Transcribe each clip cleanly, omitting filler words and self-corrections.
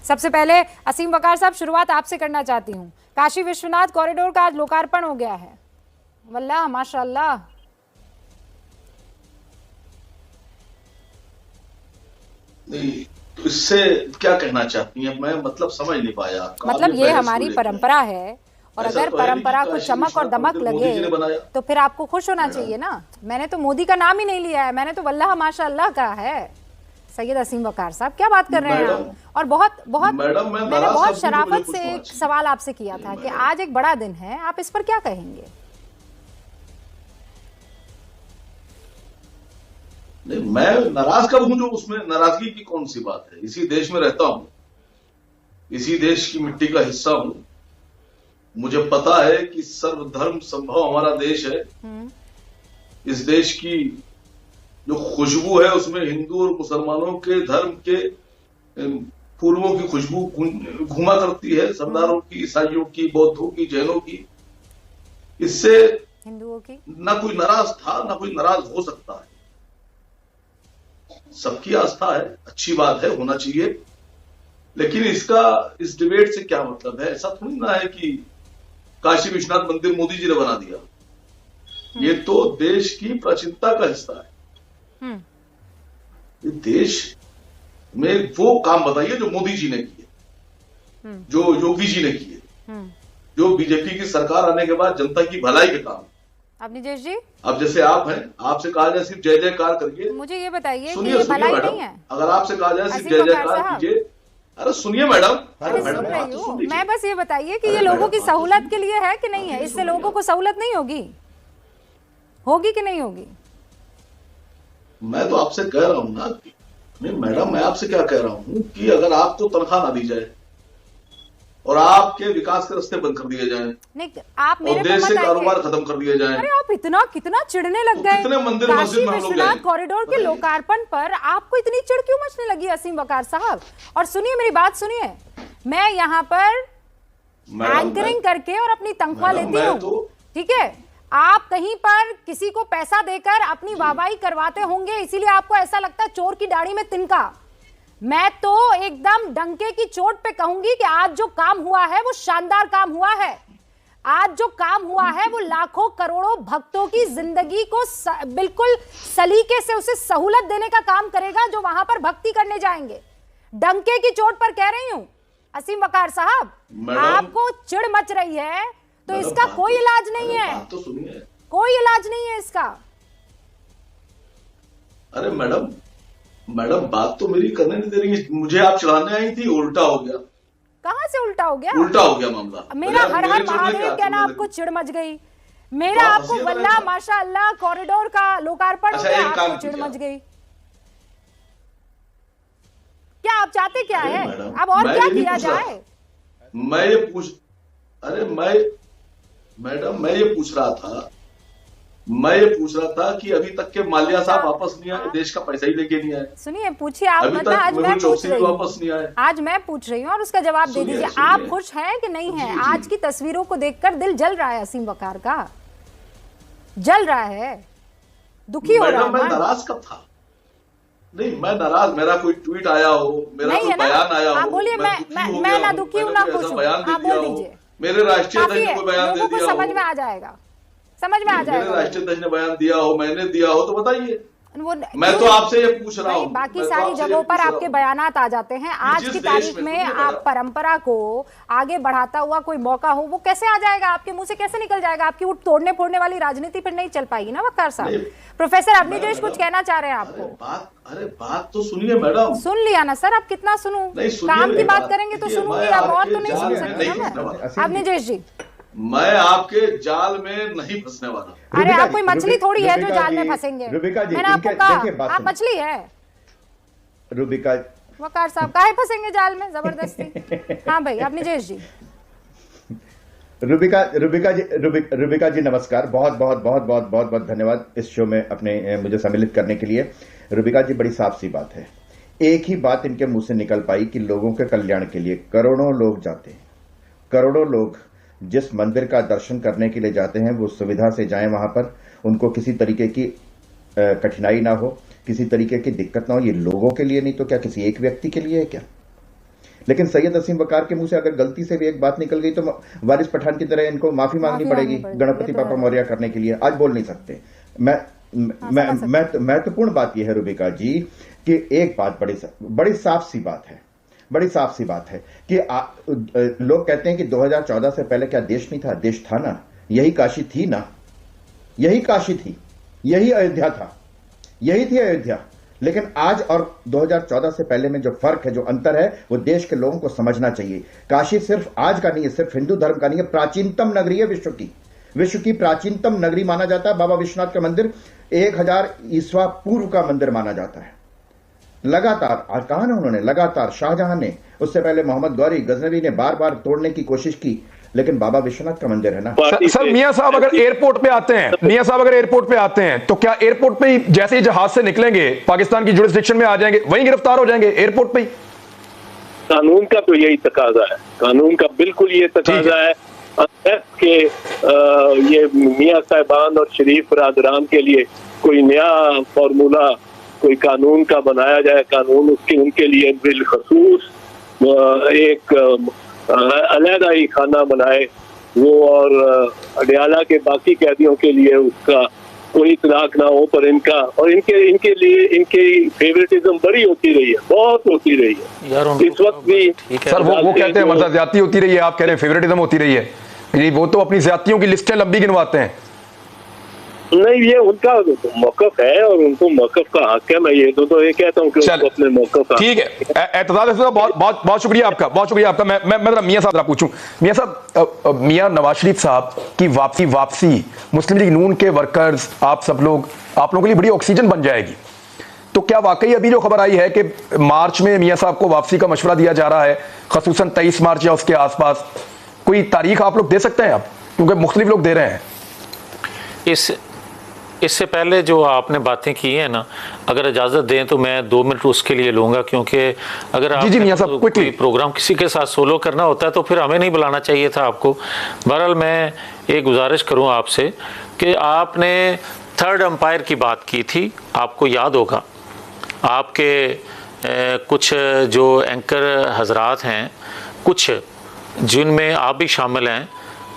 सबसे पहले असीम वकार साहब, शुरुआत आपसे करना चाहती हूँ। काशी विश्वनाथ कॉरिडोर का आज लोकार्पण हो गया है। वल्लाह माशाअल्लाह। नहीं, तो इससे क्या कहना चाहती हैं? मैं मतलब समझ नहीं पाया आपका। मतलब ये हमारी परंपरा है, और अगर तो परंपरा को चमक और दमक लगे तो फिर आपको खुश होना चाहिए ना। मैंने तो मोदी का नाम ही नहीं लिया है, मैंने तो वल्लाह माशाअल्लाह कहा है। सैयद असीम वकार साहब, क्या बात कर रहे हैं आप? और बहुत बहुत मैंने बहुत शराफत से एक सवाल आपसे किया था कि आज एक बड़ा दिन है, आप इस पर क्या कहेंगे? नहीं, मैं नाराज कब हूं? जो उसमें नाराजगी की कौन सी बात है? इसी देश में रहता हूं, इसी देश की मिट्टी का हिस्सा हूं। मुझे पता है कि सर्वधर्म संभव हमारा देश है। इस देश की जो खुशबू है उसमें हिंदू और मुसलमानों के धर्म के फूलों की खुशबू घुमा करती है, सरदारों की, ईसाइयों की, बौद्धों की, जैनों की। इससे हिंदुओं की ना कोई नाराज था, ना कोई नाराज हो सकता है। सबकी आस्था है, अच्छी बात है, होना चाहिए। लेकिन इस डिबेट से क्या मतलब है? ऐसा थोड़ी ना है कि काशी विश्वनाथ मंदिर मोदी जी ने बना दिया। ये तो देश की प्राचीनता का हिस्सा है। देश में वो काम बताइए जो मोदी जी ने किए, जो योगी जी ने किए, जो बीजेपी की सरकार आने के बाद जनता की भलाई के काम। अब निजेश जी, अब जैसे आप हैं, आपसे कहा जाए सिर्फ जय जयकार करिए। मुझे ये बताइए, सुनिए सुनिए मैडम, अगर आपसे कहा जाए सिर्फ जय जयकार कीजिए। अरे सुनिए मैडम, अरे सुन रही हूँ मैं, बस ये बताइए कि ये लोगों की सहूलत के लिए है कि नहीं है? इससे लोगों को सहूलत नहीं होगी? होगी कि नहीं होगी? मैं तो आपसे कह रहा हूं ना कि नहीं मैडम, मैं आपसे क्या कह रहा हूं कि अगर आपको तनख्वाह ना दी जाए और आपके विकास के रास्ते बंद कर दिए जाएं, नहीं आप मेरे देश से कारोबार खत्म कर दिए जाएं। अरे आप कितना चिढ़ने लग गए। कितने मंदिर मस्जिद में हम लोग विश्वनाथ कॉरिडोर के लोकार्पण पर आपको इतनी चिढ़ क्यों मचने लगी असीम वकार साहब? और सुनिए मेरी बात सुनिए, मैं यहाँ पर एंकरिंग करके और अपनी तनख्वाह लेती हूँ, ठीक है? आप कहीं पर किसी को पैसा देकर अपनी वाहवाही करवाते होंगे, इसीलिए आपको ऐसा लगता है चोर की दाढ़ी में तिनका। मैं तो एकदम डंके की चोट पे कहूंगी कि आज जो काम हुआ है वो शानदार काम हुआ है। आज जो काम हुआ है वो लाखों करोड़ों भक्तों की जिंदगी को बिल्कुल सलीके से उसे सहूलत देने का काम करेगा जो वहां पर भक्ति करने जाएंगे। डंके की चोट पर कह रही हूं असीम वकार साहब, आपको चिढ़ मच रही है तो इसका कोई इलाज नहीं है। तो सुनिए, कोई इलाज नहीं है इसका। अरे मैडम, बात तो मेरी करने नहीं दे रही। मुझे आप चढ़ाने आई थी, उल्टा हो गया। कहां से उल्टा हो गया? उल्टा हो गया मामला। मेरा हर हर महादेव कहना आपको चिढ़ मच गई, मेरा आपको वल्लाह माशाअल्लाह कॉरिडोर का लोकार्पण हो गया, आपको चिढ़ मच गई। क्या आप चाहते क्या है? अब और क्या किया जाए? मैं ये पूछ मैडम मैं ये पूछ रहा था कि अभी तक के माल्या साहब वापस नहीं आए, देश का पैसा ही लेके नहीं आए। सुनिए, पूछिए आप, मतलब आज मैं पूछ रही वापस नहीं आए। आज मैं पूछ रही हूँ और उसका जवाब दे दीजिए। आप खुश हैं कि नहीं हैं? आज की तस्वीरों को देखकर दिल जल रहा है असीम वकार का, जल रहा है, दुखी हो रहा है। मैं नाराज कब था? नहीं मैं नाराज, मेरा कोई ट्वीट आया हो, मेरा कोई बयान आया हो, बोलिए, मैं ना दुखी हूँ ना खुश हूँ, आप बोल दीजिए। मेरे राष्ट्रीय अध्यक्ष ने कोई बयान दे दिया हो, समझ में आ जाएगा, समझ में आ जाएगा। मेरे राष्ट्रीय अध्यक्ष ने बयान दिया हो, मैंने दिया हो, तो बताइए। मैं तो आपसे ये पूछ रहा हूँ। बाकी सारी जगहों पर आपके बयानात आ जाते हैं, आज की तारीख में आप परंपरा को आगे बढ़ाता हुआ कोई मौका हो वो कैसे आ जाएगा? आपके मुंह से कैसे निकल जाएगा? आपकी उठ तोड़ने फोड़ने वाली राजनीति फिर नहीं चल पाएगी ना वकार साहब। प्रोफेसर अवनीश कुछ कहना चाह रहे हैं आपको? बात तो सुनिए मैडम। सुन लिया ना सर, अब कितना सुनूं? काम की बात करेंगे तो सुनूंगी, अब और तो नहीं सुन सकती ना। अवनीश जी, मैं आपके जाल में नहीं फंसने वाला। अरे आप कोई मछली थोड़ी है जो जाल में फंसेंगे। मैंने आपको कहा आप मछली है। रुबिका वकार साहब काहे फंसेंगे जाल में जबरदस्ती? हाँ भाई, आप निजेश जी। रुबिका जी नमस्कार, बहुत धन्यवाद इस शो में अपने मुझे सम्मिलित करने के लिए। रुबिका जी, बड़ी साफ सी बात है, एक ही बात इनके मुंह से निकल पाई कि लोगों के कल्याण के लिए करोड़ों लोग जाते हैं, करोड़ों लोग जिस मंदिर का दर्शन करने के लिए जाते हैं वो सुविधा से जाएं, वहां पर उनको किसी तरीके की कठिनाई ना हो, किसी तरीके की दिक्कत ना हो। ये लोगों के लिए नहीं तो क्या किसी एक व्यक्ति के लिए है क्या? लेकिन सैयद असीम वकार के मुंह से अगर गलती से भी एक बात निकल गई तो वारिस पठान की तरह इनको माफी मांगनी पड़ेगी गणपति पापा मौर्य करने के लिए। आज बोल नहीं सकते। महत्वपूर्ण बात यह है रुबिका जी कि एक बात बड़ी साफ सी बात है, बड़ी साफ सी बात है कि लोग कहते हैं कि 2014 से पहले क्या देश नहीं था? देश था ना, यही काशी थी ना, यही काशी थी, यही अयोध्या था, यही थी अयोध्या। लेकिन आज और 2014 से पहले में जो फर्क है, जो अंतर है, वो देश के लोगों को समझना चाहिए। काशी सिर्फ आज का नहीं है, सिर्फ हिंदू धर्म का नहीं है, प्राचीनतम नगरी है विश्व की प्राचीनतम नगरी माना जाता है। बाबा विश्वनाथ का मंदिर 1000 ईस्वा पूर्व का मंदिर माना जाता है। लगातार कहा ना उन्होंने, लगातार शाहजहां ने, उससे पहले मोहम्मद गौरी गजनवी ने बार बार तोड़ने की कोशिश की, लेकिन बाबा विश्वनाथ का मंदिर है ना। सर मियां साहब अगर एयरपोर्ट पे आते हैं, मियां साहब अगर एयरपोर्ट पे आते हैं तो क्या एयरपोर्ट पे ही जैसे ही जहाज से निकलेंगे पाकिस्तान की जुरिस्डिक्शन में आ जाएंगे, वहीं गिरफ्तार हो जाएंगे एयरपोर्ट पे ही? कानून का तो यही तकाजा है, कानून का बिल्कुल ये तकाजा है कि ये मियां साहिबान और शरीफ बरादरान के लिए कोई नया फॉर्मूला कोई कानून का बनाया जाए। कानून उसके उनके लिए बिलखसूस एक अलहदा ही खाना बनाए वो, और अडयाला के बाकी कैदियों के लिए उसका कोई इतलाक ना हो। पर इनका और इनके लिए इनकी फेवरेटिज्म बड़ी होती रही है, बहुत होती रही है इस वक्त भी। सर वो कहते हैं मतलब ज्यादती होती रही है, आप कह रहे हैं फेवरेटिज्म होती रही है। वो तो अपनी ज्यादतियों की लिस्टें लंबी गिनवाते हैं। नहीं, ये उनका मौकफ है और उनको मौकफ का हक है। मैं ये तो ये कहता हूँ कि उनको अपने मौकफ का। ठीक है, एतजाज बहुत शुक्रिया आपका, बहुत शुक्रिया आपका। मैं मियां साहब पूछूं, मियां साहब, मियां नवाज शरीफ साहब की वापसी मुस्लिम लीग नून के वर्कर्स, आप लोगों के लिए बड़ी ऑक्सीजन बन जाएगी। तो क्या वाकई अभी जो खबर आई है कि मार्च में मियां साहब को वापसी का मशवरा दिया जा रहा है, खसूसन 23 मार्च या उसके आसपास, कोई तारीख आप लोग दे सकते हैं आप, क्योंकि मुख्तलिफ लोग दे रहे हैं? इससे पहले जो आपने बातें की हैं ना, अगर इजाज़त दें तो मैं 2 मिनट उसके लिए लूँगा, क्योंकि अगर आप कोई प्रोग्राम किसी के साथ सोलो करना होता है तो फिर हमें नहीं बुलाना चाहिए था आपको। बहरहाल मैं एक गुजारिश करूँ आपसे कि आपने थर्ड अंपायर की बात की थी, आपको याद होगा आपके कुछ जो एंकर हजरात हैं, कुछ जिनमें आप भी शामिल हैं,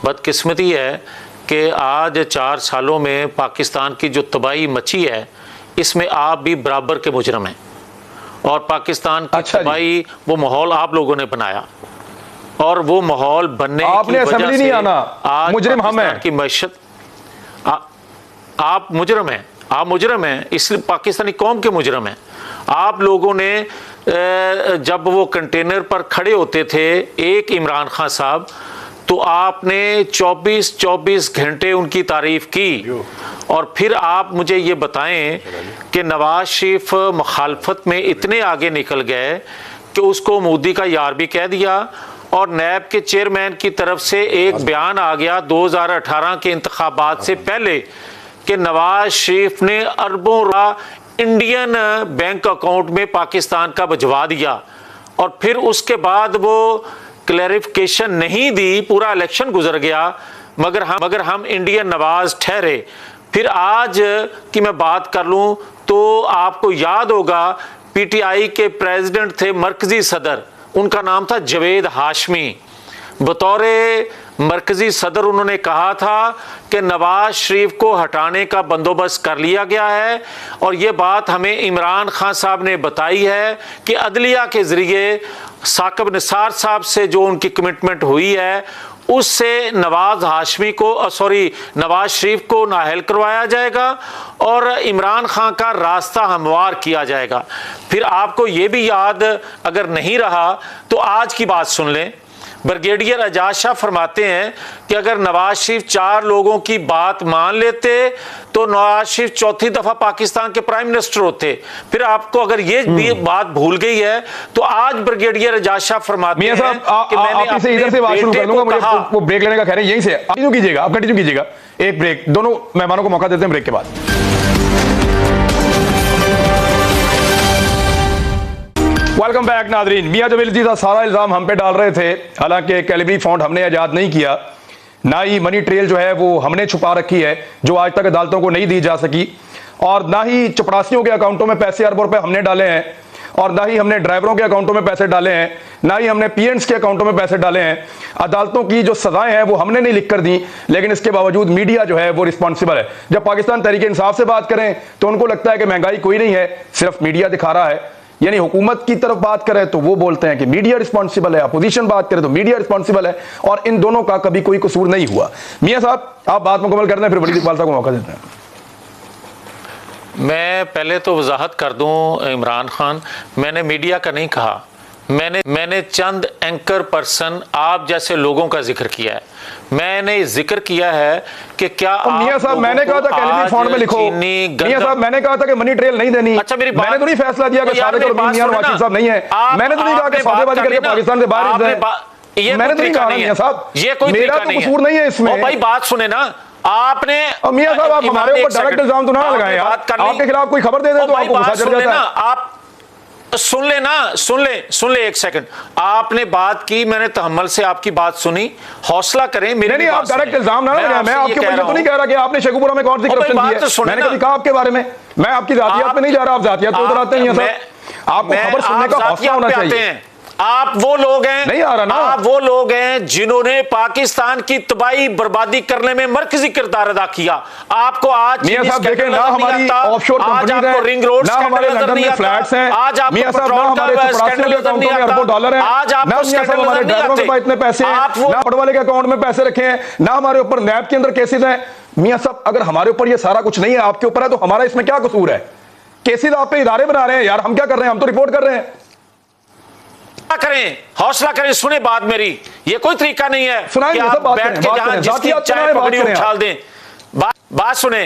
बदकिस्मती है कि आज 4 सालों में पाकिस्तान की जो तबाही मची है इसमें आप भी बराबर के मुजरम हैं, और पाकिस्तान की तबाही वो माहौल आप लोगों ने बनाया, और वो माहौल बनने आपने की वजह से आज मुजरिम हम हैं की मैशत, आप मुजरम हैं, आप मुजरम हैं, इसलिए पाकिस्तानी कौम के मुजरम हैं। आप लोगों ने जब वो कंटेनर पर खड़े होते थे एक इमरान खान साहब, तो आपने 24 घंटे उनकी तारीफ की, और फिर आप मुझे ये बताएं कि नवाज शरीफ मुखालफत में इतने आगे निकल गए कि उसको मोदी का यार भी कह दिया, और नैब के चेयरमैन की तरफ से एक बयान आ गया 2018 के इंतखाबात से पहले कि नवाज शरीफ ने अरबों इंडियन बैंक अकाउंट में पाकिस्तान का भिजवा दिया, और फिर उसके बाद वो क्लैरिफिकेशन नहीं दी, पूरा इलेक्शन गुजर गया, मगर हम इंडियन नवाज ठहरे। फिर आज की मैं बात कर लूं तो आपको याद होगा पीटीआई के प्रेसिडेंट थे मरकजी सदर, उनका नाम था जवेद हाशमी। बतौर मरकजी सदर उन्होंने कहा था कि नवाज शरीफ को हटाने का बंदोबस्त कर लिया गया है, और ये बात हमें इमरान खान साहब ने बताई है कि अदलिया के ज़रिए साकिब निसार साहब से जो उनकी कमिटमेंट हुई है उससे नवाज शरीफ को नाअहल करवाया जाएगा और इमरान खान का रास्ता हमवार किया जाएगा। फिर आपको ये भी याद अगर नहीं रहा तो आज की बात सुन लें। ब्रिगेडियर एजाज शाह फरमाते हैं कि अगर नवाज शरीफ 4 लोगों की बात मान लेते तो नवाज शरीफ 4थी दफा पाकिस्तान के प्राइम मिनिस्टर होते। फिर आपको अगर ये भी बात भूल गई है तो आज ब्रिगेडियर एजाज शाह फरमाते हैं कि मैंने अपने इधर से बात शुरू कर लूंगा, मुझे वो ब्रेक लेने का कह रहे हैं, यहीं से कंटिन्यू कीजिएगा, आप कंटिन्यू कीजिएगा। एक ब्रेक, दोनों मेहमानों को मौका देते हैं ब्रेक के बाद। Welcome back Nadreen. मियां जवेद जी सारा इल्जाम हम पे डाल रहे थे, हालांकि कैलिबरी फॉन्ट हमने आजाद नहीं किया, ना ही मनी ट्रेल जो है वो हमने छुपा रखी है जो आज तक अदालतों को नहीं दी जा सकी, और ना ही चपरासियों के अकाउंटों में पैसे अरबों रुपए हमने डाले हैं, और ना ही हमने ड्राइवरों के अकाउंटों में पैसे डाले हैं, ना ही हमने पीएंट्स के अकाउंटों में पैसे डाले हैं। अदालतों की जो सजाएं हैं वो हमने नहीं लिख कर दी, लेकिन इसके बावजूद मीडिया जो है वो रिस्पॉन्सिबल है। जब पाकिस्तान तहरीक इंसाफ से बात करें तो उनको लगता है कि महंगाई कोई नहीं है, सिर्फ मीडिया दिखा रहा है। यानी हुकूमत की तरफ बात करें तो वो बोलते हैं कि मीडिया रिस्पॉन्सिबल है, अपोजिशन बात करें तो मीडिया रिस्पॉन्सिबल है, और इन दोनों का कभी कोई कसूर नहीं हुआ। मियां साहब आप बात मुकम्मल कर दें, फिर वलीद इकबाल साहब को मौका देते हैं। मैं पहले तो वजाहत कर दूं इमरान खान, मैंने मीडिया का नहीं कहा, मैंने चंद एंकर पर्सन आप जैसे लोगों का जिक्र किया है। मैंने जिक्र किया है कि क्या मियां साहब मैंने कहा था कैलिफोर्निया फॉन्ट में लिखो, मियां साहब मैंने कहा था कि मनी ट्रेल नहीं देनी। अच्छा मेरी बात, मैंने तो नहीं फैसला दिया कि सारे मियां नवाज शरीफ साहब नहीं है, मैंने तो नहीं कहा कि सौदेबाजी करके पाकिस्तान से बाहर ये मैंने तो नहीं कहा मियां साहब, ये कोई मेरा तो कसूर नहीं है इसमें। भाई बात सुने ना आपने, मियां साहब आप हमारे ऊपर डायरेक्ट इल्जाम तो ना लगाएं, आपके खिलाफ कोई खबर दे दे तो आपको गुस्सा चढ़ जाता है। आप सुन ले एक सेकंड, आपने बात की, मैंने तहम्मुल से आपकी बात सुनी, हौसला करें। मेरे नहीं आप डायरेक्ट इल्जाम ना लगाएं, मैं आपके ऊपर तो नहीं कह रहा कि आपने शेखुपुरा में कौन सी करप्शन की है, मैंने कभी कहा आपके बारे में, मैं आपकी जातियात पे नहीं जा रहा, आप जातियात पे उधर आते हैं। आपको खबर सुनने का हौसला होना चाहिए। आप वो लोग हैं, नहीं आ रहा ना, आप वो लोग हैं जिन्होंने पाकिस्तान की तबाही बर्बादी करने में मरकजी किरदार अदा किया। आपको आज मियां साहब देखें ना हमारी ऑफशोर कंपनीज हैं, रिंग रोड ना हमारे लंदन में फ्लैट्स हैं, आज आपको मियां साहब ना हमारे चपरासियों के अकाउंटों में अरबों डॉलर हैं, आज आप ना मियां साहब हमारे ड्राइवरों के पास इतने पैसे हैं, ना पटवाले के अकाउंट में पैसे रखे हैं, ना हमारे ऊपर नैब के अंदर केसेस हैं। मियां साहब अगर हमारे ऊपर ये सारा कुछ नहीं है, आपके ऊपर है, तो हमारा इसमें क्या कसूर है? केसेस आप पे इदारे बना रहे हैं यार, हम क्या कर रहे हैं? हम तो रिपोर्ट कर रहे हैं। करें, हौसला करें, सुने बात मेरी, ये कोई तरीका नहीं है कि आप बैठ के जहां जिसकी चाय पकड़ी उछाल दें। बात सुने,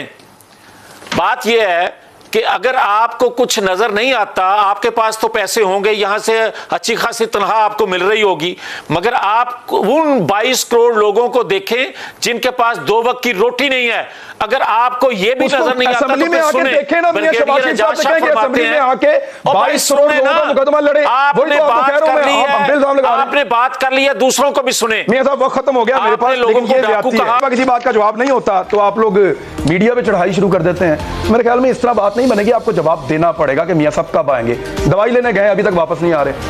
बात यह है कि अगर आपको कुछ नजर नहीं आता, आपके पास तो पैसे होंगे, यहां से अच्छी खासी तनख्वाह आपको मिल रही होगी, मगर आप उन 22 करोड़ लोगों को देखें जिनके पास 2 वक्त की रोटी नहीं है। अगर आपको यह भी नजर नहीं आता तो असेंबली में आके देखें ना, मियां शहबाज शरीफ साहब देखेंगे असेंबली में आके 22 करोड़ लोगों का मुकदमा लड़े। आपने बात कर ली है, आपने बात कर ली है, दूसरों को भी सुने। मियां साहब वक्त खत्म हो गया मेरे पास, लोगों को डाकू कहा, किसी बात का जवाब नहीं होता तो आप लोग मीडिया पे चढ़ाई शुरू कर देते हैं। मेरे ख्याल में इस तरह बात नहीं बनेगी, आपको जवाब देना पड़ेगा कि मियां साहब कब आएंगे। दवाई लेने गए अभी तक वापस नहीं आ रहे।